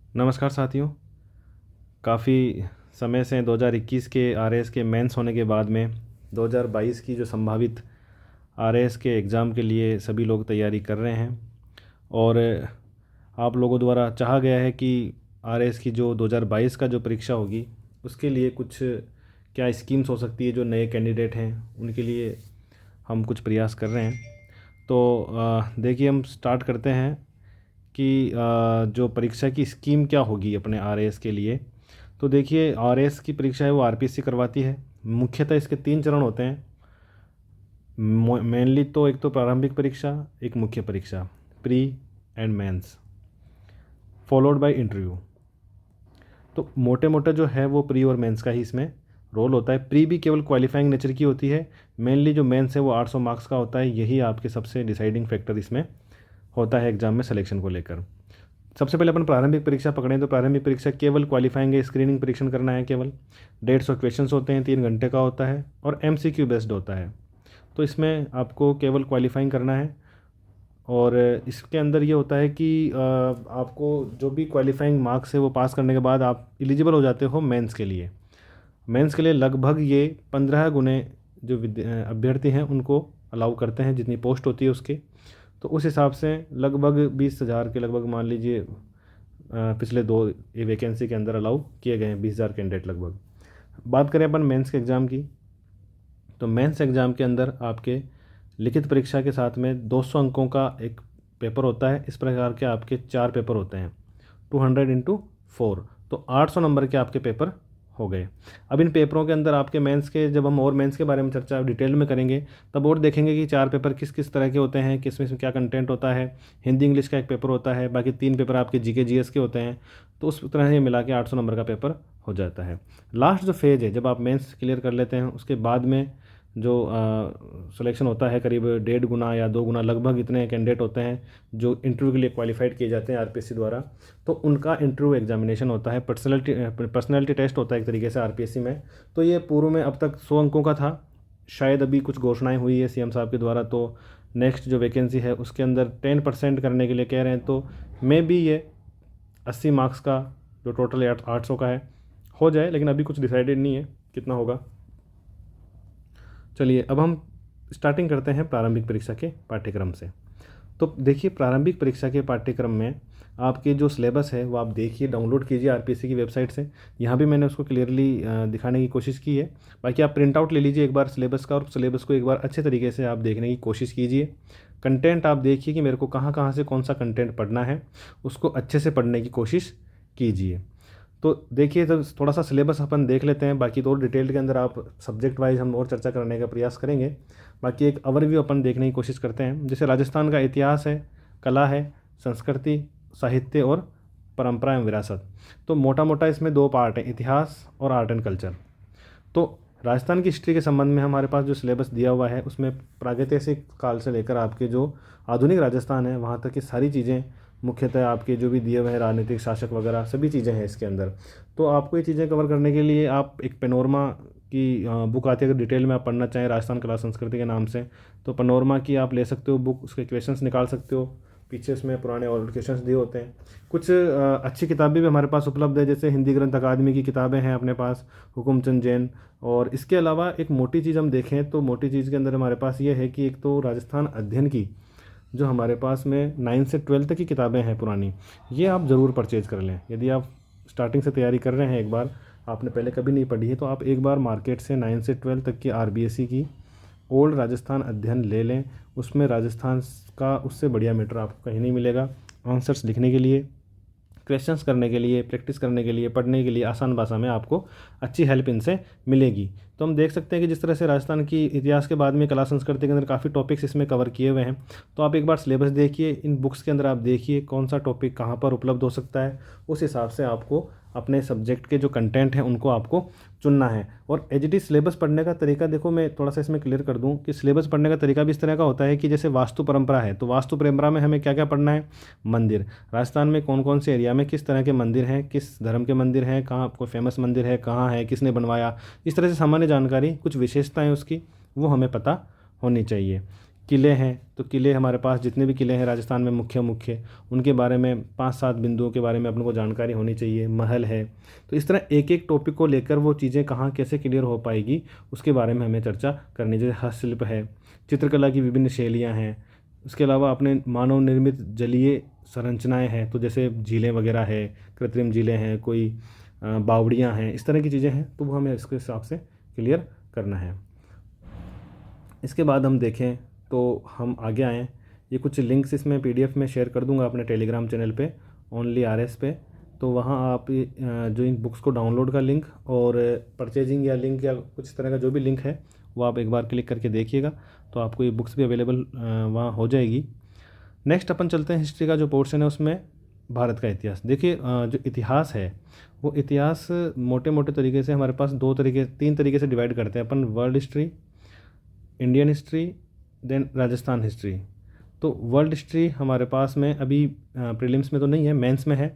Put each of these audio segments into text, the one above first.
नमस्कार साथियों। काफ़ी समय से 2021 के आरएएस के मेंस होने के बाद में 2022 की जो संभावित आरएएस के एग्ज़ाम के लिए सभी लोग तैयारी कर रहे हैं और आप लोगों द्वारा चाहा गया है कि आरएएस की जो 2022 का जो परीक्षा होगी उसके लिए कुछ क्या स्कीम्स हो सकती है। जो नए कैंडिडेट हैं उनके लिए हम कुछ प्रयास कर रहे हैं। तो देखिए, हम स्टार्ट करते हैं कि जो परीक्षा की स्कीम क्या होगी अपने आरएएस के लिए। तो देखिए, आरएएस की परीक्षा है वो आरपीएससी करवाती है। मुख्यतः इसके 3 चरण होते हैं। मेनली तो एक तो प्रारंभिक परीक्षा, एक मुख्य परीक्षा, pre and mains, followed by interview. तो मोटे मोटे जो है वो प्री और मेंस का ही इसमें रोल होता है। प्री भी केवल क्वालिफाइंग नेचर की होती है। मेनली जो मेंस है वो 800 मार्क्स का होता है। यही आपके सबसे डिसाइडिंग फैक्टर इसमें होता है एग्जाम में सिलेक्शन को लेकर। सबसे पहले अपन प्रारंभिक परीक्षा पकड़ें तो प्रारंभिक परीक्षा केवल क्वालिफाइंग है, स्क्रीनिंग परीक्षण करना है। केवल 150 क्वेश्चंस होते हैं, 3 घंटे का होता है और एमसीक्यू बेस्ड होता है। तो इसमें आपको केवल क्वालिफाइंग करना है और इसके अंदर ये होता है कि आपको जो भी क्वालिफाइंग मार्क्स है वो पास करने के बाद आप एलिजिबल हो जाते हो मेंस के लिए। मेंस के लिए लगभग ये 15 गुने जो अभ्यर्थी हैं उनको अलाउ करते हैं, जितनी पोस्ट होती है उसके। तो उस हिसाब से लगभग 20,000 के लगभग मान लीजिए पिछले 2 ये वैकेंसी के अंदर अलाउ किए गए हैं, 20,000 कैंडिडेट लगभग। बात करें अपन मेंस के एग्ज़ाम की, तो मेंस एग्ज़ाम के अंदर आपके लिखित परीक्षा के साथ में 200 अंकों का एक पेपर होता है। इस प्रकार के आपके 4 पेपर होते हैं, 200 इंटू 4, तो 800 नंबर के आपके पेपर हो गए। अब इन पेपरों के अंदर आपके मेंस के, जब हम और मेंस के बारे में चर्चा डिटेल में करेंगे तब और देखेंगे कि 4 पेपर किस किस तरह के होते हैं, किस में क्या कंटेंट होता है। हिंदी इंग्लिश का एक पेपर होता है, बाकी 3 पेपर आपके जीके जीएस के होते हैं। तो उस तरह से मिला के 800 नंबर का पेपर हो जाता है। लास्ट जो फेज़ है, जब आप मेंस क्लियर कर लेते हैं उसके बाद में जो सिलेक्शन होता है, करीब 1.5 गुना या 2 गुना लगभग इतने कैंडिडेट होते हैं जो इंटरव्यू के लिए क्वालिफाइड किए जाते हैं आरपीएससी द्वारा। तो उनका इंटरव्यू एग्जामिनेशन होता है, पर्सनैलिटी टेस्ट होता है एक तरीके से आरपीएससी में। तो ये पूर्व में अब तक 100 अंकों का था। शायद अभी कुछ घोषणाएं हुई है सीएम साहब के द्वारा, तो नेक्स्ट जो वैकेंसी है उसके अंदर 10% करने के लिए कह रहे हैं। तो मे बी ये 80 मार्क्स का जो टोटल 800 का है हो जाए, लेकिन अभी कुछ डिसाइडेड नहीं है कितना होगा। चलिए, अब हम स्टार्टिंग करते हैं प्रारंभिक परीक्षा के पाठ्यक्रम से। तो देखिए, प्रारंभिक परीक्षा के पाठ्यक्रम में आपके जो सिलेबस है वो आप देखिए, डाउनलोड कीजिए आरपीएससी की वेबसाइट से। यहाँ भी मैंने उसको क्लियरली दिखाने की कोशिश की है। बाकी आप प्रिंट आउट ले लीजिए एक बार सिलेबस का और सिलेबस को एक बार अच्छे तरीके से आप देखने की कोशिश कीजिए। कंटेंट आप देखिए कि मेरे को कहाँ कहाँ से कौन सा कंटेंट पढ़ना है, उसको अच्छे से पढ़ने की कोशिश कीजिए। तो देखिए, जब थोड़ा सा सिलेबस अपन देख लेते हैं, बाकी तो और डिटेल के अंदर आप सब्जेक्ट वाइज हम और चर्चा करने का प्रयास करेंगे। बाकी एक ओवरव्यू अपन देखने की कोशिश करते हैं। जैसे राजस्थान का इतिहास है, कला है, संस्कृति, साहित्य और परंपरा एवं विरासत। तो मोटा मोटा इसमें 2 पार्ट हैं, इतिहास और आर्ट एंड कल्चर। तो राजस्थान की हिस्ट्री के संबंध में हमारे पास जो सिलेबस दिया हुआ है उसमें प्रागैतिहासिक काल से लेकर आपके जो आधुनिक राजस्थान है वहाँ तक की सारी चीज़ें, मुख्यतः आपके जो भी दिए हुए हैं राजनीतिक शासक वगैरह सभी चीज़ें हैं इसके अंदर। तो आपको ये चीज़ें कवर करने के लिए आप एक पेनोरमा की बुक आती है, अगर डिटेल में आप पढ़ना चाहें राजस्थान कला संस्कृति के नाम से, तो पेनोरमा की आप ले सकते हो बुक, उसके क्वेश्चंस निकाल सकते हो। पीछे उसमें पुराने और क्वेश्चंस दिए होते हैं। कुछ अच्छी किताबें भी हमारे पास उपलब्ध है, जैसे हिंदी ग्रंथ अकादमी की किताबें हैं अपने पास, हुकुमचंद जैन। और इसके अलावा एक मोटी चीज़ हम देखें तो मोटी चीज़ के अंदर हमारे पास ये है कि एक तो राजस्थान अध्ययन की जो हमारे पास में 9 से 12 तक की किताबें हैं पुरानी, ये आप ज़रूर परचेज़ कर लें। यदि आप स्टार्टिंग से तैयारी कर रहे हैं, एक बार आपने पहले कभी नहीं पढ़ी है, तो आप एक बार मार्केट से 9 से 12 तक की आरबीएससी की ओल्ड राजस्थान अध्ययन ले लें। उसमें राजस्थान का उससे बढ़िया मैटर आपको कहीं नहीं मिलेगा। आंसर्स लिखने के लिए, क्वेश्चंस करने के लिए, प्रैक्टिस करने के लिए, पढ़ने के लिए आसान भाषा में आपको अच्छी हेल्प इनसे मिलेगी। तो हम देख सकते हैं कि जिस तरह से राजस्थान की इतिहास के बाद में कला संस्कृति के अंदर काफ़ी टॉपिक्स इसमें कवर किए हुए हैं। तो आप एक बार सिलेबस देखिए, इन बुक्स के अंदर आप देखिए कौन सा टॉपिक कहाँ पर उपलब्ध हो सकता है। उस हिसाब से आपको अपने सब्जेक्ट के जो कंटेंट हैं उनको आपको चुनना है। और एचडी सिलेबस पढ़ने का तरीका देखो, मैं थोड़ा सा इसमें क्लियर कर दूं कि सिलेबस पढ़ने का तरीका भी इस तरह का होता है कि जैसे वास्तु परंपरा है, तो वास्तु परंपरा में हमें क्या क्या पढ़ना है, मंदिर, राजस्थान में कौन कौन से एरिया में किस तरह के मंदिर हैं, किस धर्म के मंदिर हैं, कहाँ कोई फेमस मंदिर है, कहाँ है, किसने बनवाया, इस तरह से सामान्य जानकारी, कुछ विशेषताएँ उसकी वो हमें पता होनी चाहिए। किले हैं, तो किले हमारे पास जितने भी किले हैं राजस्थान में मुख्य मुख्य, उनके बारे में 5-7 बिंदुओं के बारे में अपन को जानकारी होनी चाहिए। महल है, तो इस तरह एक एक टॉपिक को लेकर वो चीज़ें कहाँ कैसे क्लियर हो पाएगी उसके बारे में हमें चर्चा करनी। जैसे हस्तशिल्प है, चित्रकला की विभिन्न शैलियाँ हैं, उसके अलावा अपने मानव निर्मित जलीय संरचनाएँ हैं, तो जैसे झीलें वगैरह है, कृत्रिम झीलें हैं, कोई बावड़ियाँ हैं, इस तरह की चीज़ें हैं, तो वो हमें इसके हिसाब से क्लियर करना है। इसके बाद हम देखें तो हम आगे आएँ, ये कुछ लिंक्स इसमें पीडीएफ में शेयर कर दूंगा अपने टेलीग्राम चैनल पे ओनली आरएस पे, तो वहाँ आप जो इन बुक्स को डाउनलोड का लिंक और परचेजिंग या लिंक या कुछ तरह का जो भी लिंक है वो आप एक बार क्लिक करके देखिएगा, तो आपको ये बुक्स भी अवेलेबल वहाँ हो जाएगी। नेक्स्ट अपन चलते हैं, हिस्ट्री का जो पोर्शन है उसमें भारत का इतिहास। देखिए जो इतिहास है वो इतिहास मोटे मोटे तरीके से हमारे पास 3 तरीके से डिवाइड करते हैं अपन, world history, Indian history, then Rajasthan history. तो वर्ल्ड हिस्ट्री हमारे पास में अभी प्रीलिम्स में तो नहीं है, मेंस में है।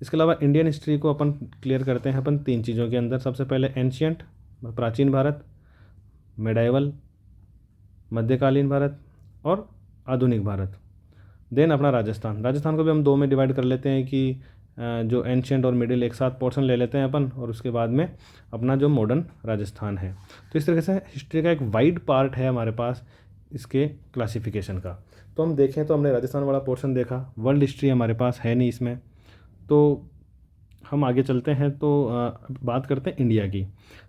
इसके अलावा इंडियन हिस्ट्री को अपन क्लियर करते हैं अपन 3 चीज़ों के अंदर। सबसे पहले एंशियंट, प्राचीन भारत, मेडाइवल, मध्यकालीन भारत, और आधुनिक भारत। देन अपना राजस्थान को भी हम 2 में डिवाइड कर लेते हैं कि जो एंशियंट और मिडिल एक साथ पोर्शन ले लेते हैं अपन, और उसके बाद में अपना जो मॉडर्न राजस्थान है। तो इस तरीके से हिस्ट्री का एक वाइड पार्ट है हमारे पास इसके क्लासिफिकेशन का। तो हम देखें तो हमने राजस्थान वाला पोर्शन देखा, वर्ल्ड हिस्ट्री हमारे पास है नहीं इसमें, तो हम आगे चलते हैं। तो बात करते हैं इंडिया की।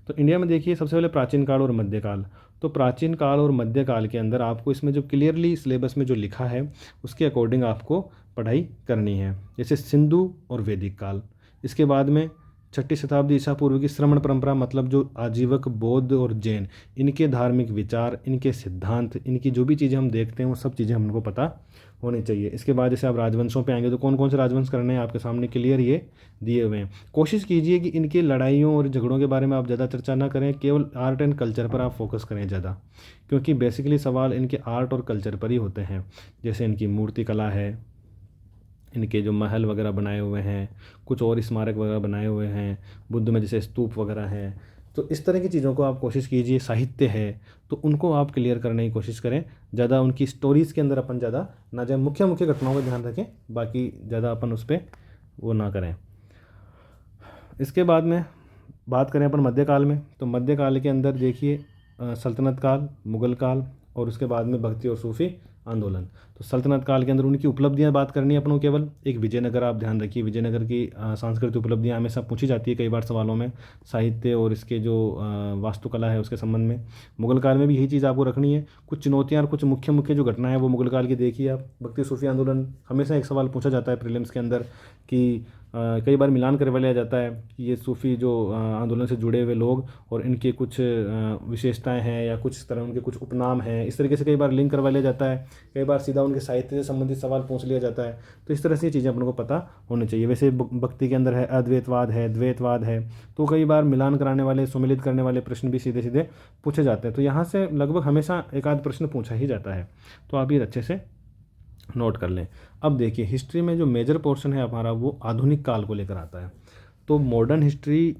तो इंडिया में देखिए सबसे पहले प्राचीन काल और मध्यकाल। तो प्राचीन काल और मध्यकाल के अंदर आपको इसमें जो क्लियरली सिलेबस में जो लिखा है उसके अकॉर्डिंग आपको पढ़ाई करनी है। जैसे सिंधु और वैदिक काल, इसके बाद में 6ठी शताब्दी ईसा पूर्व की श्रमण परंपरा, मतलब जो आजीवक बौद्ध और जैन, इनके धार्मिक विचार, इनके सिद्धांत, इनकी जो भी चीज़ें हम देखते हैं वो सब चीज़ें हमको पता होनी चाहिए। इसके बाद जैसे आप राजवंशों पे आएंगे तो कौन कौन से राजवंश करने हैं आपके सामने क्लियर ये दिए हुए हैं। कोशिश कीजिए कि इनके लड़ाइयों और झगड़ों के बारे में आप ज़्यादा चर्चा ना करें, केवल आर्ट एंड कल्चर पर आप फोकस करें ज़्यादा, क्योंकि बेसिकली सवाल इनके आर्ट और कल्चर पर ही होते हैं। जैसे इनकी मूर्ति कला है, इनके जो महल वगैरह बनाए हुए हैं, कुछ और स्मारक वगैरह बनाए हुए हैं, बुद्ध में जैसे स्तूप वगैरह हैं, तो इस तरह की चीज़ों को आप कोशिश कीजिए। साहित्य है तो उनको आप क्लियर करने की कोशिश करें, ज़्यादा उनकी स्टोरीज़ के अंदर अपन ज़्यादा ना जाए, मुख्य मुख्य घटनाओं का ध्यान रखें, बाकी ज़्यादा अपन उस पर वो ना करें। इसके बाद में बात करें अपन मध्यकाल में, तो मध्यकाल के अंदर देखिए सल्तनत काल, मुग़ल काल, और उसके बाद में भक्ति और सूफी आंदोलन। तो सल्तनत काल के अंदर उनकी उपलब्धियां बात करनी है अपन को केवल। एक विजयनगर, आप ध्यान रखिए विजयनगर की सांस्कृतिक उपलब्धियां हमेशा पूछी जाती है कई बार सवालों में, साहित्य और इसके जो वास्तुकला है उसके संबंध में। मुग़ल काल में भी यही चीज़ आपको रखनी है। कुछ चुनौतियाँ और कुछ मुख्य मुख्य जो घटनाएं हैं वो मुग़ल काल की देखिए आप। भक्ति सूफी आंदोलन हमेशा एक सवाल पूछा जाता है प्रीलिम्स के अंदर कि कई बार मिलान करवा लिया जाता है कि ये सूफ़ी जो आंदोलन से जुड़े हुए लोग और इनके कुछ विशेषताएं हैं या कुछ तरह उनके कुछ उपनाम हैं, इस तरीके से कई बार लिंक करवा लिया जाता है, कई बार सीधा उनके साहित्य से संबंधित सवाल पूछ लिया जाता है। तो इस तरह से ये चीज़ें अपन को पता होनी चाहिए। वैसे भक्ति के अंदर है अद्वैतवाद है, द्वैतवाद है, तो कई बार मिलान कराने वाले, सुमिलित करने वाले प्रश्न भी सीधे सीधे पूछे जाते हैं। तो यहाँ से लगभग हमेशा एक आध प्रश्न पूछा ही जाता है, तो आप ये अच्छे से नोट कर लें। अब देखिए हिस्ट्री में जो मेजर पोर्शन है हमारा वो आधुनिक काल को लेकर आता है। तो modern history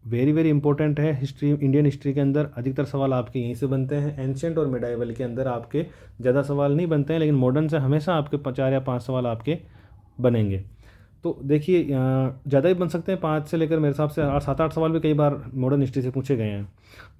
very very important है। हिस्ट्री, इंडियन हिस्ट्री के अंदर अधिकतर सवाल आपके यहीं से बनते हैं। एंशियंट और मिडाइवल के अंदर आपके ज़्यादा सवाल नहीं बनते हैं, लेकिन मॉडर्न से हमेशा आपके 4 या 5 सवाल आपके बनेंगे। तो देखिए ज़्यादा ही बन सकते हैं, 5 से लेकर मेरे हिसाब से 7-8 सवाल भी कई बार मॉडर्न हिस्ट्री से पूछे गए हैं।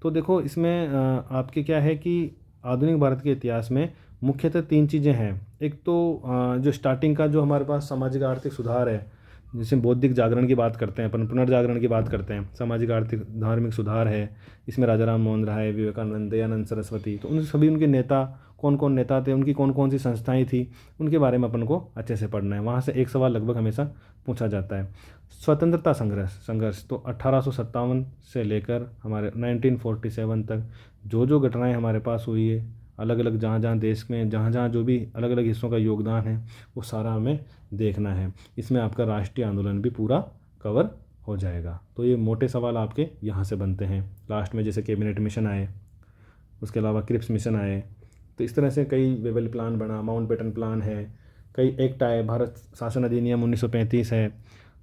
तो देखो इसमें आपके क्या है कि आधुनिक भारत के इतिहास में मुख्यतः 3 चीज़ें हैं। एक तो जो स्टार्टिंग का जो हमारे पास सामाजिक आर्थिक सुधार है, जैसे बौद्धिक जागरण की बात करते हैं अपन, पुनर्जागरण की बात करते हैं, सामाजिक आर्थिक धार्मिक सुधार है, इसमें राजा राम मोहन राय, विवेकानंद, दयानंद सरस्वती, तो उन सभी उनके नेता कौन कौन नेता थे, उनकी कौन कौन सी संस्थाएं थी, उनके बारे में अपन को अच्छे से पढ़ना है। वहाँ से एक सवाल लगभग हमेशा पूछा जाता है। स्वतंत्रता संघर्ष तो 1857 से लेकर हमारे 1947 तक जो जो घटनाएं हमारे पास हुई है, अलग अलग जहाँ जहाँ देश में जहाँ जहाँ जो भी अलग अलग हिस्सों का योगदान है वो सारा हमें देखना है। इसमें आपका राष्ट्रीय आंदोलन भी पूरा कवर हो जाएगा। तो ये मोटे सवाल आपके यहाँ से बनते हैं। लास्ट में जैसे कैबिनेट मिशन आए, उसके अलावा क्रिप्स मिशन आए, तो इस तरह से कई वेबल प्लान बना, माउंटबेटन प्लान है, कई एक्ट आए, भारत शासन अधिनियम 1935 है,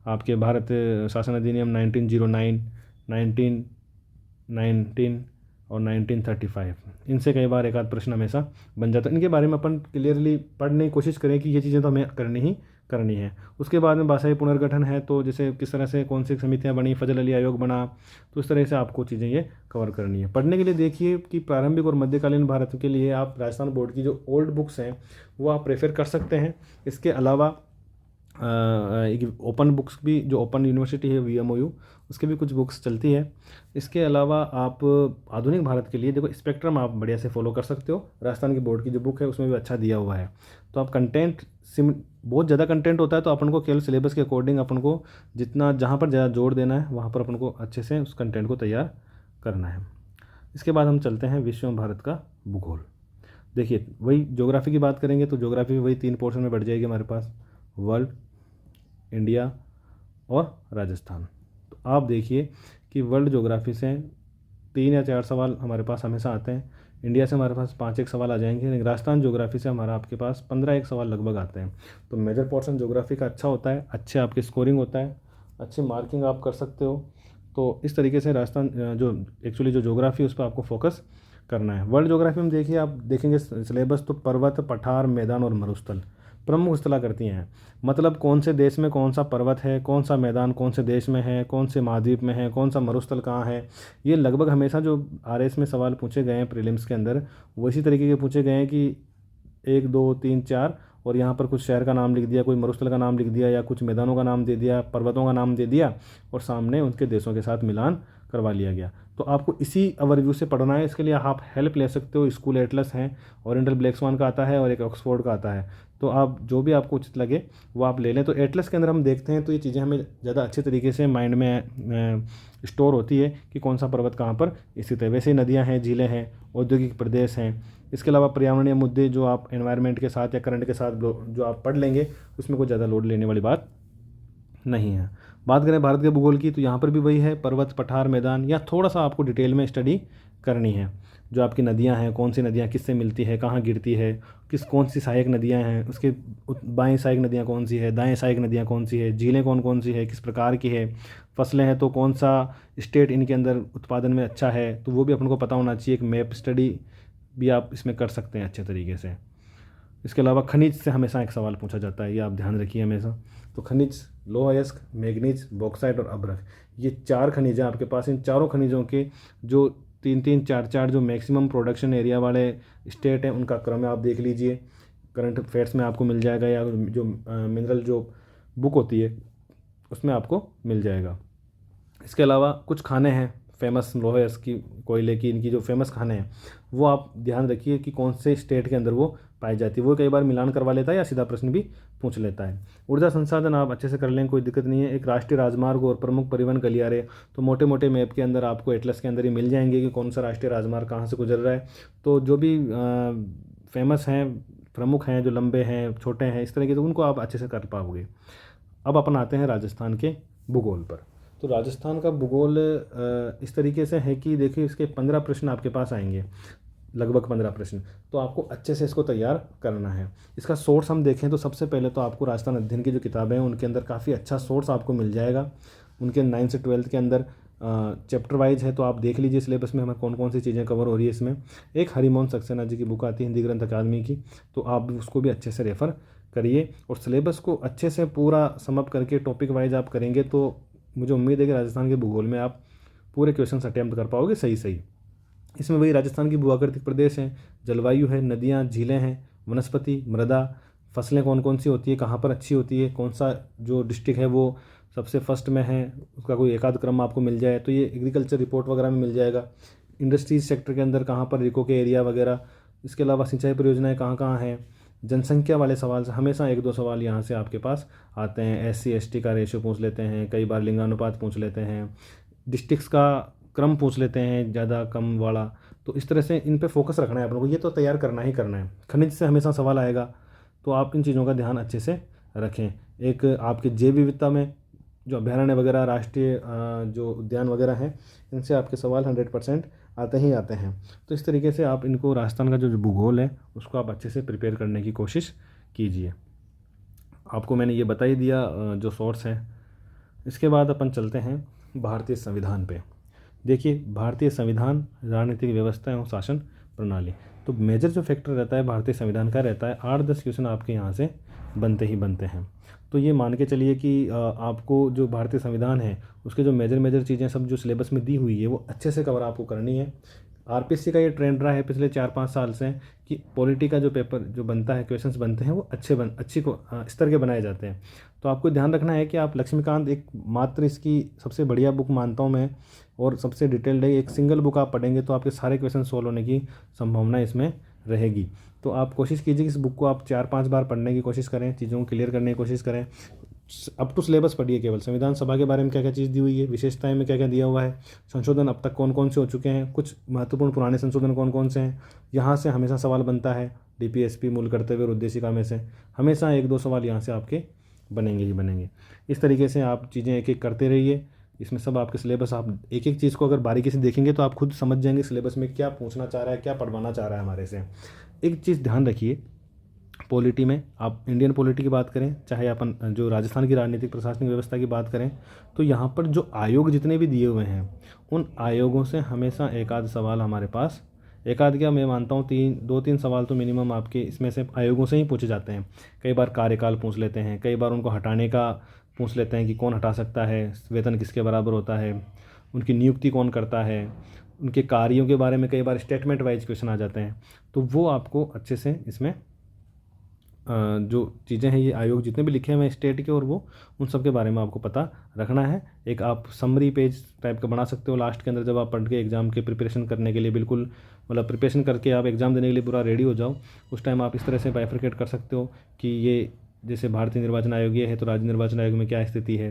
आपके भारत शासन अधिनियम 1909, 1919, और 1935। इनसे कई बार एक आध प्रश्न हमेशा बन जाता है। इनके बारे में अपन क्लियरली पढ़ने की कोशिश करें कि ये चीज़ें तो हमें करनी ही करनी है। उसके बाद में भाषाई पुनर्गठन है, तो जैसे किस तरह से कौन सी समितियाँ बनी, फजल अली आयोग बना, तो इस तरह से आपको चीज़ें ये कवर करनी है। पढ़ने के लिए देखिए कि प्रारंभिक और मध्यकालीन भारत के लिए आप राजस्थान बोर्ड की जो ओल्ड बुक्स हैं वो आप प्रेफर कर सकते हैं। इसके अलावा एक ओपन बुक्स भी, जो ओपन यूनिवर्सिटी है VMOU, उसके भी कुछ बुक्स चलती है। इसके अलावा आप आधुनिक भारत के लिए देखो स्पेक्ट्रम आप बढ़िया से फॉलो कर सकते हो। राजस्थान की बोर्ड की जो बुक है उसमें भी अच्छा दिया हुआ है। तो आप कंटेंट बहुत ज़्यादा कंटेंट होता है तो अपन को केवल सिलेबस के अकॉर्डिंग अपन को जितना जहाँ पर ज़्यादा जोर देना है वहाँ पर अपन को अच्छे से उस कंटेंट को तैयार करना है। इसके बाद हम चलते हैं विश्व में भारत का भूगोल। देखिए वही ज्योग्राफी की बात करेंगे तो ज्योग्राफी भी वही 3 पोर्शन में बढ़ जाएगी हमारे पास, वर्ल्ड, इंडिया और राजस्थान। तो आप देखिए कि वर्ल्ड ज्योग्राफी से 3 या 4 सवाल हमारे पास हमेशा आते हैं। इंडिया से हमारे पास 5-1 सवाल आ जाएंगे, लेकिन राजस्थान ज्योग्राफी से हमारा आपके पास 15-1 सवाल लगभग आते हैं। तो मेजर पोर्शन ज्योग्राफी का अच्छा होता है, अच्छे आपकी स्कोरिंग होता है, अच्छी मार्किंग आप कर सकते हो। तो इस तरीके से राजस्थान जो एक्चुअली जो ज्योग्राफी उस पर आपको फोकस करना है। वर्ल्ड ज्योग्राफी में देखिए आप देखेंगे सिलेबस तो पर्वत, पठार, मैदान और मरुस्थल प्रमुख स्थला करती हैं। मतलब कौन से देश में कौन सा पर्वत है, कौन सा मैदान कौन से देश में है, कौन से महाद्वीप में है, कौन सा मरुस्थल कहाँ है। ये लगभग हमेशा जो RS में सवाल पूछे गए हैं प्रीलिम्स के अंदर वो इसी तरीके के पूछे गए हैं कि 1 2 3 4 और यहाँ पर कुछ शहर का नाम लिख दिया, कोई मरुस्थल का नाम लिख दिया या कुछ मैदानों का नाम दे दिया, पर्वतों का नाम दे दिया और सामने उनके देशों के साथ मिलान करवा लिया गया। तो आपको इसी ओवरव्यू से पढ़ना है। इसके लिए आप हेल्प ले सकते हो, स्कूल एटलस हैं, ओरिएंटल ब्लैक स्वान का आता है और एक ऑक्सफोर्ड का आता है। तो आप जो भी आपको उचित लगे वो आप ले लें। तो एटलस के अंदर हम देखते हैं तो ये चीज़ें हमें ज़्यादा अच्छे तरीके से माइंड में स्टोर होती है कि कौन सा पर्वत कहाँ पर स्थित है। वैसे ही नदियाँ हैं, झीलें हैं, औद्योगिक प्रदेश हैं। इसके अलावा पर्यावरणीय मुद्दे जो आप एनवायरनमेंट के साथ या करंट के साथ जो आप पढ़ लेंगे उसमें कोई ज़्यादा लोड लेने वाली बात नहीं है। बात करें भारत के भूगोल की तो यहाँ पर भी वही है, पर्वत, पठार, मैदान, या थोड़ा सा आपको डिटेल में स्टडी करनी है। जो आपकी नदियाँ हैं, कौन सी नदियाँ किससे मिलती है, कहाँ गिरती है, कौन सी सहायक नदियाँ हैं, उसके बाएं सहायक नदियाँ कौन सी है, दाएं सहायक नदियाँ कौन सी है, झीलें कौन कौन सी है, किस प्रकार की है, फसलें हैं तो कौन सा स्टेट इनके अंदर उत्पादन में अच्छा है, तो वो भी अपन को पता होना चाहिए। एक मैप स्टडी भी आप इसमें कर सकते हैं अच्छे तरीके से। इसके अलावा खनिज से हमेशा एक सवाल पूछा जाता है, ये आप ध्यान रखिए हमेशा। तो खनिज लोह अयस्क, मैग्नीज, बॉक्साइट और अभ्रक, ये 4 खनिज हैं आपके पास। इन चारों खनिजों के जो 3-3, 4-4 जो मैक्सिमम प्रोडक्शन एरिया वाले स्टेट हैं उनका क्रम आप देख लीजिए, करंट अफेयर्स में आपको मिल जाएगा या जो मिनरल जो बुक होती है उसमें आपको मिल जाएगा। इसके अलावा कुछ खाने हैं फेमस लोहे की, कोयले की, इनकी जो फेमस खाने हैं वो आप ध्यान रखिए कि कौन से स्टेट के अंदर वो पाई जाती है। वो कई बार मिलान करवा लेता है या सीधा प्रश्न भी पूछ लेता है। ऊर्जा संसाधन आप अच्छे से कर लें, कोई दिक्कत नहीं है। एक राष्ट्रीय राजमार्ग और प्रमुख परिवहन गलियारे, तो मोटे मोटे मैप के अंदर आपको एटलस के अंदर ही मिल जाएंगे कि कौन सा राष्ट्रीय राजमार्ग कहाँ से गुजर रहा है। तो जो भी फेमस हैं, प्रमुख हैं, जो लंबे हैं, छोटे हैं, इस तरीके से उनको आप अच्छे से कर पाओगे। अब अपन आते हैं राजस्थान के भूगोल पर। तो राजस्थान का भूगोल इस तरीके से है कि देखिए इसके 15 प्रश्न आपके पास आएंगे, लगभग 15 प्रश्न। तो आपको अच्छे से इसको तैयार करना है। इसका सोर्स हम देखें तो सबसे पहले तो आपको राजस्थान अध्ययन की जो किताबें हैं उनके अंदर काफ़ी अच्छा सोर्स आपको मिल जाएगा। उनके 9 से 12 के अंदर चैप्टर वाइज है, तो आप देख लीजिए सिलेबस में हमें कौन कौन सी चीज़ें कवर हो रही है। इसमें एक हरिमोहन सक्सेना जी की बुक आती है हिंदी ग्रंथ अकादमी की, तो आप उसको भी अच्छे से रेफ़र करिए और सिलेबस को अच्छे से पूरा समअप करके टॉपिक वाइज आप करेंगे तो मुझे उम्मीद है कि राजस्थान के भूगोल में आप पूरे क्वेश्चन अटैम्प्ट कर पाओगे सही। इसमें वही राजस्थान की भूआकृतिक प्रदेश हैं, जलवायु है, नदियाँ, झीलें हैं, वनस्पति, मृदा, फसलें कौन कौन सी होती है, कहाँ पर अच्छी होती है, कौन सा जो डिस्ट्रिक्ट है वो सबसे फर्स्ट में है, उसका कोई एकाध क्रम आपको मिल जाए तो ये एग्रीकल्चर रिपोर्ट वगैरह में मिल जाएगा। इंडस्ट्रीज सेक्टर के अंदर कहाँ पर रिको के एरिया वगैरह, इसके अलावा सिंचाई परियोजनाएँ कहाँ कहाँ हैं, जनसंख्या वाले सवाल से हमेशा 1-2 सवाल यहाँ से आपके पास आते हैं। SC ST का रेशियो पूछ लेते हैं, कई बार लिंगानुपात पूछ लेते हैं, डिस्ट्रिक्ट्स का क्रम पूछ लेते हैं ज़्यादा कम वाला। तो इस तरह से इन पे फोकस रखना है आप लोगों को, ये तो तैयार करना ही करना है। खनिज से हमेशा सवाल आएगा तो आप इन चीज़ों का ध्यान अच्छे से रखें। एक आपके जैव विविधता में जो अभ्यारण्य वगैरह, राष्ट्रीय जो उद्यान वगैरह हैं, इनसे आपके सवाल 100% आते ही आते हैं। तो इस तरीके से आप इनको राजस्थान का जो भूगोल है उसको आप अच्छे से प्रिपेयर करने की कोशिश कीजिए। आपको मैंने ये बता ही दिया जो सोर्स है। इसके बाद अपन चलते हैं भारतीय संविधान पे। देखिए भारतीय संविधान, राजनीतिक व्यवस्था एवं शासन प्रणाली। तो मेजर जो फैक्टर रहता है भारतीय संविधान का रहता है। 8-10 क्वेश्चन आपके यहाँ से बनते ही बनते हैं। तो ये मान के चलिए कि आपको जो भारतीय संविधान है उसके जो मेजर मेजर चीज़ें सब जो सिलेबस में दी हुई है वो अच्छे से कवर आपको करनी है। आरपीएससी का ये ट्रेंड रहा है पिछले 4-5 साल से कि पॉलिटी का जो पेपर जो बनता है, क्वेश्चंस बनते हैं वो अच्छी स्तर के बनाए जाते हैं। तो आपको ध्यान रखना है कि आप लक्ष्मीकांत एक मात्र इसकी सबसे बढ़िया बुक मानता हूँ मैं, और सबसे डिटेल्ड है। एक सिंगल बुक आप पढ़ेंगे तो आपके सारे क्वेश्चन सॉल्व होने की संभावना इसमें रहेगी। तो आप कोशिश कीजिए कि इस बुक को आप 4-5 बार पढ़ने की कोशिश करें, चीज़ों को क्लियर करने की कोशिश करें। अप टू सिलेबस पढ़िए केवल। संविधान सभा के बारे में क्या क्या चीज़ दी हुई है, विशेषताएं में क्या क्या दिया हुआ है, संशोधन अब तक कौन कौन से हो चुके हैं, कुछ महत्वपूर्ण पुराने संशोधन कौन कौन से हैं, यहाँ से हमेशा सवाल बनता है। डीपीएसपी, मूल कर्तव्य और उद्देशिका में से हमेशा 1-2 सवाल यहाँ से आपके बनेंगे ही बनेंगे। इस तरीके से आप चीज़ें एक एक करते रहिए। इसमें सब आपके सिलेबस, आप एक एक चीज़ को अगर बारीकी से देखेंगे तो आप खुद समझ जाएंगे सिलेबस में क्या पूछना चाह रहा है, क्या पढ़वाना चाह रहा है हमारे से। एक चीज़ ध्यान रखिए, पॉलिटी में आप इंडियन पॉलिटी की बात करें, चाहे अपन जो राजस्थान की राजनीतिक प्रशासनिक व्यवस्था की बात करें, तो यहाँ पर जो आयोग जितने भी दिए हुए हैं उन आयोगों से हमेशा एक आध सवाल हमारे पास, एक आध क्या मैं मानता हूँ 2-3 सवाल तो मिनिमम आपके इसमें से आयोगों से ही पूछे जाते हैं। कई बार कार्यकाल पूछ लेते हैं, कई बार उनको हटाने का पूछ लेते हैं कि कौन हटा सकता है, वेतन किसके बराबर होता है, उनकी नियुक्ति कौन करता है, उनके कार्यों के बारे में कई बार स्टेटमेंट वाइज क्वेश्चन आ जाते हैं। तो वो आपको अच्छे से इसमें जो चीज़ें हैं, ये आयोग जितने भी लिखे हुए हैं स्टेट के, और वो उन सब के बारे में आपको पता रखना है। एक आप समरी पेज टाइप का बना सकते हो लास्ट के अंदर, जब आप पढ़ के एग्ज़ाम के प्रिपरेशन करने के लिए बिल्कुल, मतलब प्रिपरेशन करके आप एग्ज़ाम देने के लिए पूरा रेडी हो जाओ, उस टाइम आप इस तरह से बाइफरकेट कर सकते हो कि ये जैसे भारतीय निर्वाचन आयोग ये है तो राज्य निर्वाचन आयोग में क्या स्थिति है,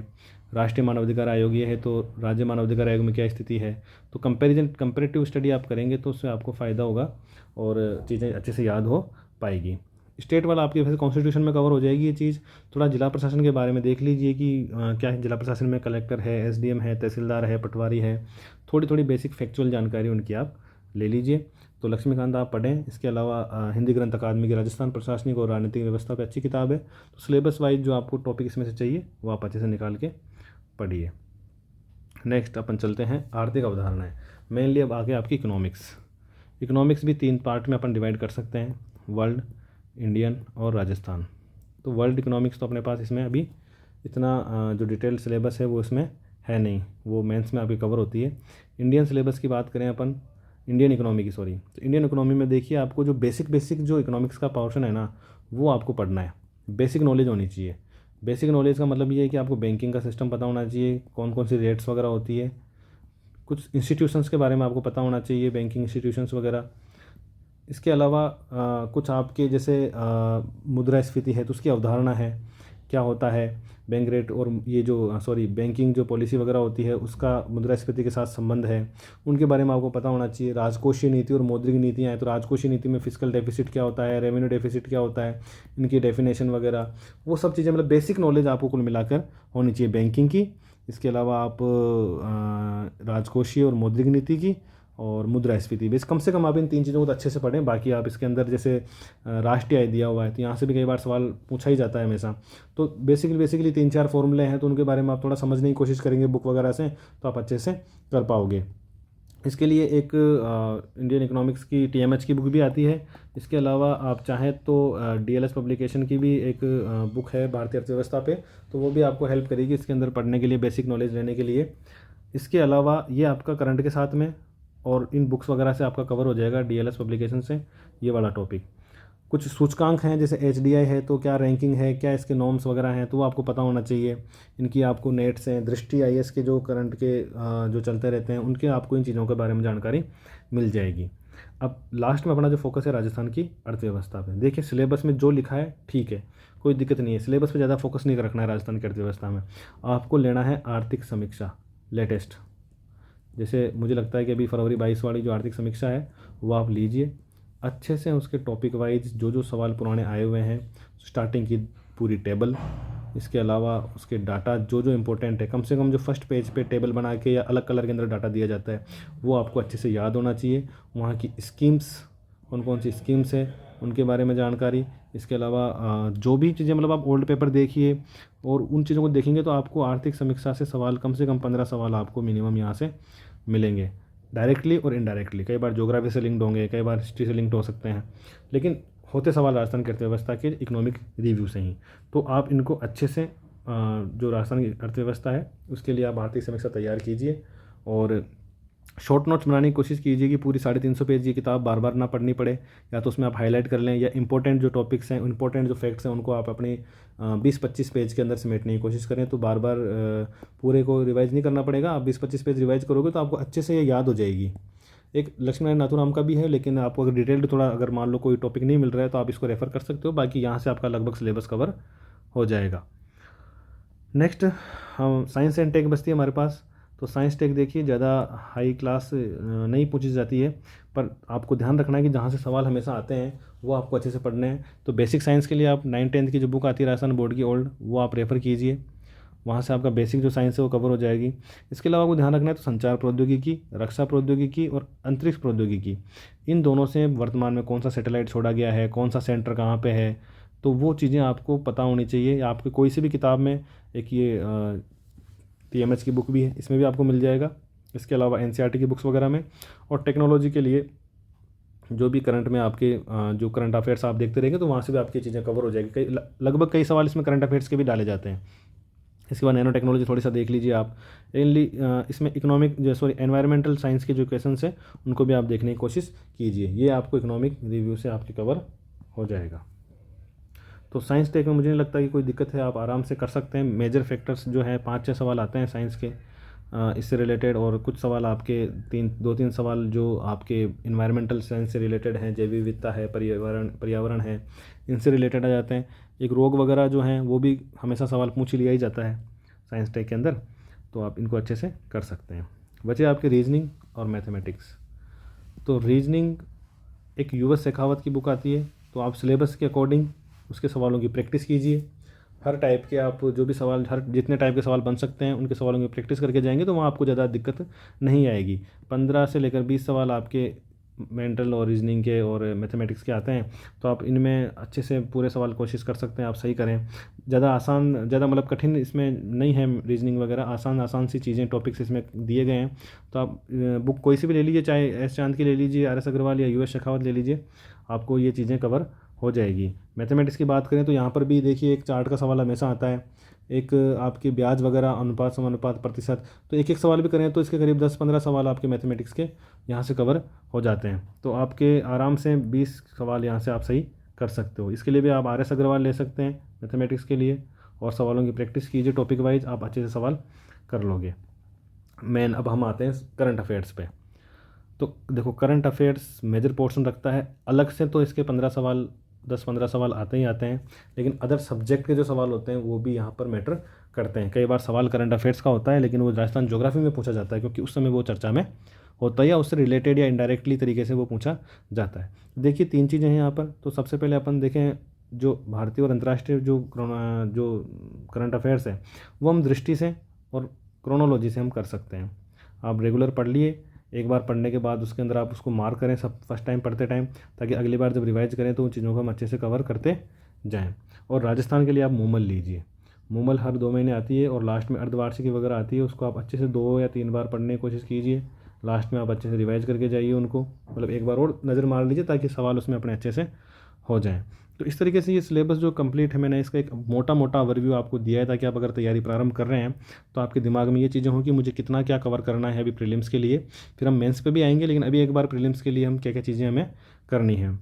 राष्ट्रीय मानवाधिकार आयोग ये है तो राज्य मानवाधिकार आयोग में क्या स्थिति है। तो कंपेरेटिव स्टडी आप करेंगे तो उससे आपको फ़ायदा होगा और चीज़ें अच्छे से याद हो पाएगी। स्टेट वाला आपके वैसे कॉन्स्टिट्यूशन में कवर हो जाएगी ये चीज़। थोड़ा जिला प्रशासन के बारे में देख लीजिए कि क्या है जिला प्रशासन में, कलेक्टर है, एसडीएम है, तहसीलदार है, पटवारी है, थोड़ी थोड़ी बेसिक फैक्चुअल जानकारी उनकी आप ले लीजिए। तो लक्ष्मीकांत आप पढ़ें। इसके अलावा हिंदी ग्रंथ अकादमी की राजस्थान प्रशासनिक और राजनीतिक व्यवस्था पे अच्छी किताब है। तो सिलेबस वाइज जो आपको टॉपिक इसमें से चाहिए वो आप अच्छे से निकाल के पढ़िए। नेक्स्ट अपन चलते हैं आर्थिक अवधारणाएँ। मेनली अब आगे आपकी इकोनॉमिक्स भी 3 पार्ट में अपन डिवाइड कर सकते हैं, वर्ल्ड, इंडियन और राजस्थान। तो वर्ल्ड इकोनॉमिक्स तो अपने पास इसमें अभी इतना जो डिटेल्ड सिलेबस है वो इसमें है नहीं, वो मेंस में अभी कवर होती है। इंडियन सिलेबस की बात करें अपन, इंडियन इकोनॉमी की, सॉरी, तो इंडियन इकोनॉमी में देखिए आपको जो बेसिक जो इकोनॉमिक्स का पोर्शन है ना वो आपको पढ़ना है। बेसिक नॉलेज होनी चाहिए। बेसिक नॉलेज का मतलब ये है कि आपको बैंकिंग का सिस्टम पता होना चाहिए, कौन कौन सी रेट्स वगैरह होती है, कुछ इंस्टीट्यूशंस के बारे में आपको पता होना चाहिए, बैंकिंग इंस्टीट्यूशंस वगैरह। इसके अलावा कुछ आपके जैसे मुद्रास्फीति है तो उसकी अवधारणा है, क्या होता है बैंक रेट, और ये जो बैंकिंग जो पॉलिसी वगैरह होती है उसका मुद्रास्फीति के साथ संबंध है, उनके बारे में आपको पता होना चाहिए। राजकोषीय नीति और मौद्रिक नीतियाँ हैं, तो राजकोषीय नीति में फिस्कल डेफिसिट क्या होता है, रेवेन्यू डेफिसिट क्या होता है, इनकी डेफिनेशन वगैरह, वो सब चीज़ें, मतलब बेसिक नॉलेज आपको कुल मिलाकर होनी चाहिए बैंकिंग की। इसके अलावा आप राजकोषीय और मौद्रिक नीति की और मुद्रास्फीति, बेस कम से कम आप इन 3 चीज़ों को तो अच्छे से पढ़ें। बाकी आप इसके अंदर जैसे राष्ट्रीय आय दिया हुआ है तो यहाँ से भी कई बार सवाल पूछा ही जाता है हमेशा। तो बेसिकली 3-4 फॉर्मूले हैं तो उनके बारे में आप थोड़ा समझने की कोशिश करेंगे बुक वगैरह से, तो आप अच्छे से कर पाओगे। इसके लिए एक इंडियन इकोनॉमिक्स की TMH की बुक भी आती है। इसके अलावा आप चाहें तो DLS पब्लिकेशन की भी एक बुक है भारतीय अर्थव्यवस्था पे, तो वो भी आपको हेल्प करेगी इसके अंदर पढ़ने के लिए, बेसिक नॉलेज लेने के लिए। इसके अलावा ये आपका करंट के साथ में और इन बुक्स वगैरह से आपका कवर हो जाएगा DLS पब्लिकेशन से ये वाला टॉपिक। कुछ सूचकांक हैं जैसे HDI है तो क्या रैंकिंग है, क्या इसके नॉर्म्स वगैरह हैं, तो वो आपको पता होना चाहिए। इनकी आपको नेट से दृष्टि IS के जो करंट के जो चलते रहते हैं उनके आपको इन चीज़ों के बारे में जानकारी मिल जाएगी। अब लास्ट में अपना जो फोकस है राजस्थान की अर्थव्यवस्था पे। देखिए सिलेबस में जो लिखा है ठीक है, कोई दिक्कत नहीं है, सिलेबस पे ज़्यादा फोकस नहीं रखना है राजस्थान की अर्थव्यवस्था में। आपको लेना है आर्थिक समीक्षा लेटेस्ट, जैसे मुझे लगता है कि अभी फरवरी 22 वाली जो आर्थिक समीक्षा है वो आप लीजिए अच्छे से। उसके टॉपिक वाइज जो सवाल पुराने आए हुए हैं, स्टार्टिंग की पूरी टेबल, इसके अलावा उसके डाटा जो इम्पोर्टेंट है, कम से कम जो फर्स्ट पेज पे टेबल बना के या अलग कलर के अंदर डाटा दिया जाता है वो आपको अच्छे से याद होना चाहिए। वहाँ की स्कीम्स, कौन कौन सी स्कीम्स है उनके बारे में जानकारी। इसके अलावा जो भी चीज़ें, मतलब आप ओल्ड पेपर देखिए और उन चीज़ों को देखेंगे तो आपको आर्थिक समीक्षा से सवाल कम से कम 15 सवाल आपको मिनिमम यहाँ से मिलेंगे, डायरेक्टली और इनडायरेक्टली। कई बार ज्योग्राफी से लिंक्ड होंगे, कई बार हिस्ट्री से लिंक्ड हो सकते हैं, लेकिन होते सवाल राजस्थान की अर्थव्यवस्था के इकोनॉमिक रिव्यू से ही। तो आप इनको अच्छे से जो राजस्थान की अर्थव्यवस्था है उसके लिए आप आर्थिक समीक्षा तैयार कीजिए और शॉर्ट नोट्स बनाने की कोशिश कीजिए कि पूरी 350 पेज की किताब बार बार ना पढ़नी पड़े, या तो उसमें आप हाईलाइट कर लें, या इंपॉर्टेंट जो टॉपिक्स हैं, इंपॉर्टेंट जो फैक्ट्स हैं उनको आप अपनी 20-25 पेज के अंदर समेटने की कोशिश करें। तो बार बार पूरे को रिवाइज नहीं करना पड़ेगा। आप 20-25 पेज रिवाइज करोगे तो आपको अच्छे से ये याद हो जाएगी। एक लक्ष्मीनारायण नाथुराम का भी है, लेकिन आपको अगर डिटेल्ड थोड़ा अगर मान लो कोई टॉपिक नहीं मिल रहा है तो आप इसको रेफ़र कर सकते हो। बाकी यहाँ से आपका लगभग सिलेबस कवर हो जाएगा। नेक्स्ट हम साइंस एंड टेक बचती है हमारे पास। तो साइंस टेक देखिए ज़्यादा हाई क्लास नहीं पूछी जाती है, पर आपको ध्यान रखना है कि जहाँ से सवाल हमेशा आते हैं वो आपको अच्छे से पढ़ने हैं। तो बेसिक साइंस के लिए आप 9th-10th की जो बुक आती है राजस्थान बोर्ड की ओल्ड, वो आप रेफ़र कीजिए। वहाँ से आपका बेसिक जो साइंस है वो कवर हो जाएगी। इसके अलावा आपको ध्यान रखना है तो संचार प्रौद्योगिकी, रक्षा प्रौद्योगिकी और अंतरिक्ष प्रौद्योगिकी, इन दोनों से वर्तमान में कौन सा सैटेलाइट छोड़ा गया है, कौन सा सेंटर कहाँ पे है, तो वो चीज़ें आपको पता होनी चाहिए। या आपके कोई सी भी किताब में एक ये TMH की बुक भी है, इसमें भी आपको मिल जाएगा। इसके अलावा NCERT की बुक्स वगैरह में। और टेक्नोलॉजी के लिए जो भी करंट में आपके जो करंट अफेयर्स आप देखते रहेंगे तो वहाँ से भी आपकी चीज़ें कवर हो जाएगी। लगभग कई सवाल इसमें करंट अफेयर्स के भी डाले जाते हैं। इसके बाद नैनो टेक्नोलॉजी थोड़ी सा देख लीजिए आप। इनली इसमें इकोनॉमिक जो एनवायरमेंटल साइंस के जो क्वेश्चन हैं उनको भी आप देखने की कोशिश कीजिए। ये आपको इकोनॉमिक रिव्यू से आपके कवर हो जाएगा। तो साइंस टेक में मुझे नहीं लगता कि कोई दिक्कत है, आप आराम से कर सकते हैं। मेजर फैक्टर्स जो है 5-6 सवाल आते हैं साइंस के इससे रिलेटेड, और कुछ सवाल आपके 2-3 सवाल जो आपके इन्वायरमेंटल साइंस से रिलेटेड हैं, जैव विविधता है, पर्यावरण है, इनसे रिलेटेड आ जाते हैं। एक रोग वगैरह जो हैं वो भी हमेशा सवाल पूछ लिया ही जाता है साइंस टेक के अंदर, तो आप इनको अच्छे से कर सकते हैं। बचे आपके रीजनिंग और मैथमेटिक्स। तो रीजनिंग एक US शेखावत की बुक आती है, तो आप सिलेबस के अकॉर्डिंग उसके सवालों की प्रैक्टिस कीजिए। हर टाइप के आप जो भी सवाल, हर जितने टाइप के सवाल बन सकते हैं उनके सवालों की प्रैक्टिस करके जाएंगे तो वहाँ आपको ज़्यादा दिक्कत नहीं आएगी। 15 से लेकर 20 सवाल आपके मेंटल और रीजनिंग के और मैथमेटिक्स के आते हैं, तो आप इनमें अच्छे से पूरे सवाल कोशिश कर सकते हैं, आप सही करें। ज़्यादा आसान, ज़्यादा मतलब कठिन इसमें नहीं है रीजनिंग वगैरह, आसान आसान सी चीज़ें, टॉपिक्स इसमें दिए गए हैं। तो आप बुक कोई सी भी ले लीजिए, चाहे S चांद की ले लीजिए, RS अग्रवाल या US शेखावत ले लीजिए, आपको ये चीज़ें कवर हो जाएगी। मैथमेटिक्स की बात करें तो यहाँ पर भी देखिए एक चार्ट का सवाल हमेशा आता है, एक आपकी ब्याज वगैरह अनुपात, समानुपात, प्रतिशत, तो एक सवाल भी करें तो इसके करीब 10-15 सवाल आपके मैथमेटिक्स के यहाँ से कवर हो जाते हैं। तो आपके आराम से 20 सवाल यहाँ से आप सही कर सकते हो। इसके लिए भी आप RS अग्रवाल ले सकते हैं मैथमेटिक्स के लिए, और सवालों की प्रैक्टिस कीजिए टॉपिक वाइज, आप अच्छे से सवाल कर लोगे। अब हम आते हैं करंट अफेयर्स पे। तो देखो करंट अफेयर्स मेजर पोर्शन रखता है, अलग से तो इसके 10-15 सवाल आते ही आते हैं, लेकिन अदर सब्जेक्ट के जो सवाल होते हैं वो भी यहाँ पर मैटर करते हैं। कई बार सवाल करंट अफेयर्स का होता है लेकिन वो राजस्थान ज्योग्राफी में पूछा जाता है, क्योंकि उस समय वो चर्चा में होता है या उससे रिलेटेड या इनडायरेक्टली तरीके से वो पूछा जाता है। देखिए 3 चीज़ें हैं यहाँ पर। तो सबसे पहले अपन देखें जो भारतीय और अंतर्राष्ट्रीय जो करंट अफेयर्स है वो हम दृष्टि से और क्रोनोलॉजी से हम कर सकते हैं। आप रेगुलर पढ़ लिए, एक बार पढ़ने के बाद उसके अंदर आप उसको मार्क करें सब फर्स्ट टाइम पढ़ते टाइम, ताकि अगली बार जब रिवाइज करें तो उन चीज़ों को हम अच्छे से कवर करते जाएं। और राजस्थान के लिए आप मूमल लीजिए, मूमल हर 2 महीने आती है और लास्ट में अर्धवार्षिकी वगैरह आती है, उसको आप अच्छे से 2 या 3 बार पढ़ने की कोशिश कीजिए। लास्ट में आप अच्छे से रिवाइज करके जाइए उनको, मतलब एक बार और नज़र मार लीजिए ताकि सवाल उसमें अपने अच्छे से हो जाएँ। तो इस तरीके से ये सिलेबस जो कंप्लीट है, मैंने इसका एक मोटा मोटा ओवरव्यू आपको दिया है, ताकि आप अगर तैयारी प्रारंभ कर रहे हैं तो आपके दिमाग में ये चीज़ें हों कि मुझे कितना क्या कवर करना है अभी प्रीलिम्स के लिए। फिर हम मेंस पे भी आएंगे, लेकिन अभी एक बार प्रीलिम्स के लिए हम क्या क्या चीज़ें हमें करनी है।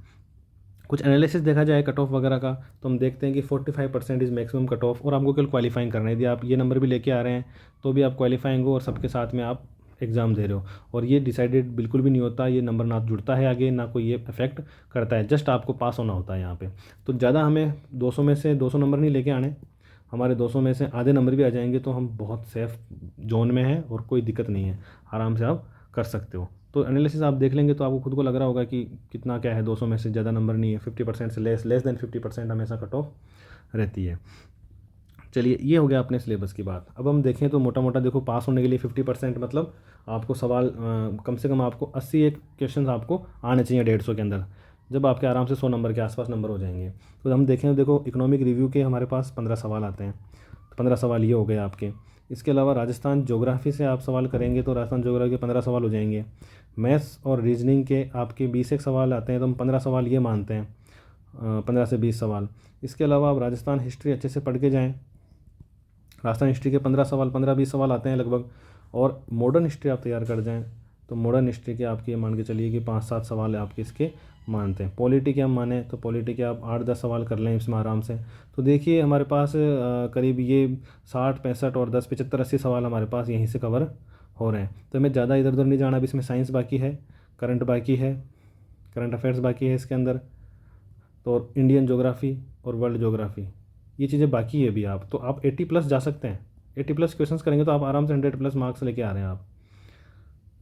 कुछ एनालिसिस देखा जाए कट ऑफ वगैरह का, तो हम देखते हैं कि 45% इज़ मैक्सिमम कट ऑफ, और आपको केवल क्वालिफाइंग करना है। यदि आप ये नंबर भी लेके आ रहे हैं तो भी आप क्वालिफाइंग हो और सबके साथ में आप एग्ज़ाम दे रहे हो, और ये डिसाइडेड बिल्कुल भी नहीं होता, ये नंबर ना जुड़ता है आगे, ना कोई ये इफेक्ट करता है, जस्ट आपको पास होना होता है यहाँ पे। तो ज़्यादा हमें 200 में से 200 नंबर नहीं लेके आने, हमारे 200 में से आधे नंबर भी आ जाएंगे तो हम बहुत सेफ जोन में हैं और कोई दिक्कत नहीं है, आराम से आप कर सकते हो। तो एनालिसिस आप देख लेंगे तो आपको खुद को लग रहा होगा कि कितना क्या है, 200 में से ज़्यादा नंबर नहीं है, 50% से लेस देन 50% हमेशा कट ऑफ रहती है। चलिए ये हो गया अपने सिलेबस की बात। अब हम देखें तो मोटा मोटा देखो, पास होने के लिए 50% मतलब आपको सवाल कम से कम आपको 80 क्वेश्चन आपको आने चाहिए 150 के अंदर, जब आपके आराम से 100 नंबर के आसपास नंबर हो जाएंगे। तो हम देखें, देखो इकोनॉमिक रिव्यू के हमारे पास 15 सवाल आते हैं, तो 15 सवाल ये हो गए आपके। इसके अलावा राजस्थान ज्योग्राफी से आप सवाल करेंगे तो राजस्थान ज्योग्राफी के 15 सवाल हो जाएंगे। मैथ्स और रीजनिंग के आपके 20 एक सवाल आते हैं, तो हम 15 सवाल ये मानते हैं, 15 से 20 सवाल। इसके अलावा आप राजस्थान हिस्ट्री अच्छे से पढ़ के जाएँ, राजस्थान हिस्ट्री के 15 सवाल, 15-20 सवाल आते हैं लगभग। और मॉडर्न हिस्ट्री आप तैयार कर जाएँ तो मॉडर्न हिस्ट्री के आपके मान के चलिए कि 5-7 सवाल आपके इसके मानते हैं। पॉलिटी के हम माने तो पॉलिटी के आप 8-10 सवाल कर लें इसमें आराम से। तो देखिए हमारे पास करीब ये 60-65 और 10 75-80 सवाल हमारे पास यहीं से कवर हो रहे हैं। तो हमें ज़्यादा इधर उधर नहीं जाना। अब इसमें साइंस बाकी है, करंट बाकी है, करंट अफेयर्स बाकी है इसके अंदर, तो इंडियन ज्योग्राफी और वर्ल्ड ज्योग्राफी, ये चीज़ें बाकी है अभी। आप तो आप 80+ जा सकते हैं। 80+ क्वेश्चंस करेंगे तो आप आराम से 100+ मार्क्स लेके आ रहे हैं आप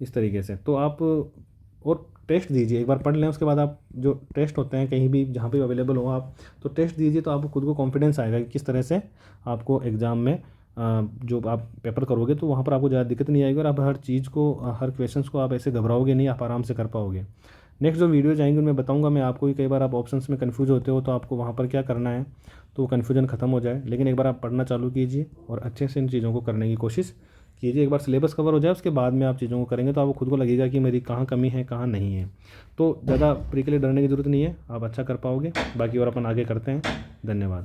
इस तरीके से। तो आप और टेस्ट दीजिए, एक बार पढ़ लें उसके बाद आप जो टेस्ट होते हैं कहीं भी जहाँ पे अवेलेबल हो आप तो टेस्ट दीजिए, तो आपको खुद को कॉन्फिडेंस आएगा कि किस तरह से आपको एग्ज़ाम में जो आप पेपर करोगे तो वहाँ पर आपको ज़्यादा दिक्कत नहीं आएगी और आप हर चीज़ को, हर क्वेश्चंस को आप ऐसे घबराओगे नहीं, आप आराम से कर पाओगे। नेक्स्ट जो वीडियो जाएंगे उनमें बताऊंगा मैं आपको कि कई बार आप ऑप्शंस में कन्फ्यूज होते हो तो आपको वहाँ पर क्या करना है तो वो कन्फ्यूजन ख़त्म हो जाए। लेकिन एक बार आप पढ़ना चालू कीजिए और अच्छे से इन चीज़ों को करने की कोशिश कीजिए। एक बार सिलेबस कवर हो जाए उसके बाद में आप चीज़ों को करेंगे तो आपको खुद को लगेगा कि मेरी कहाँ कमी है कहाँ नहीं है। तो ज़्यादा प्री के लिए डरने की ज़रूरत नहीं है, आप अच्छा कर पाओगे। बाकी और अपन आगे करते हैं। धन्यवाद।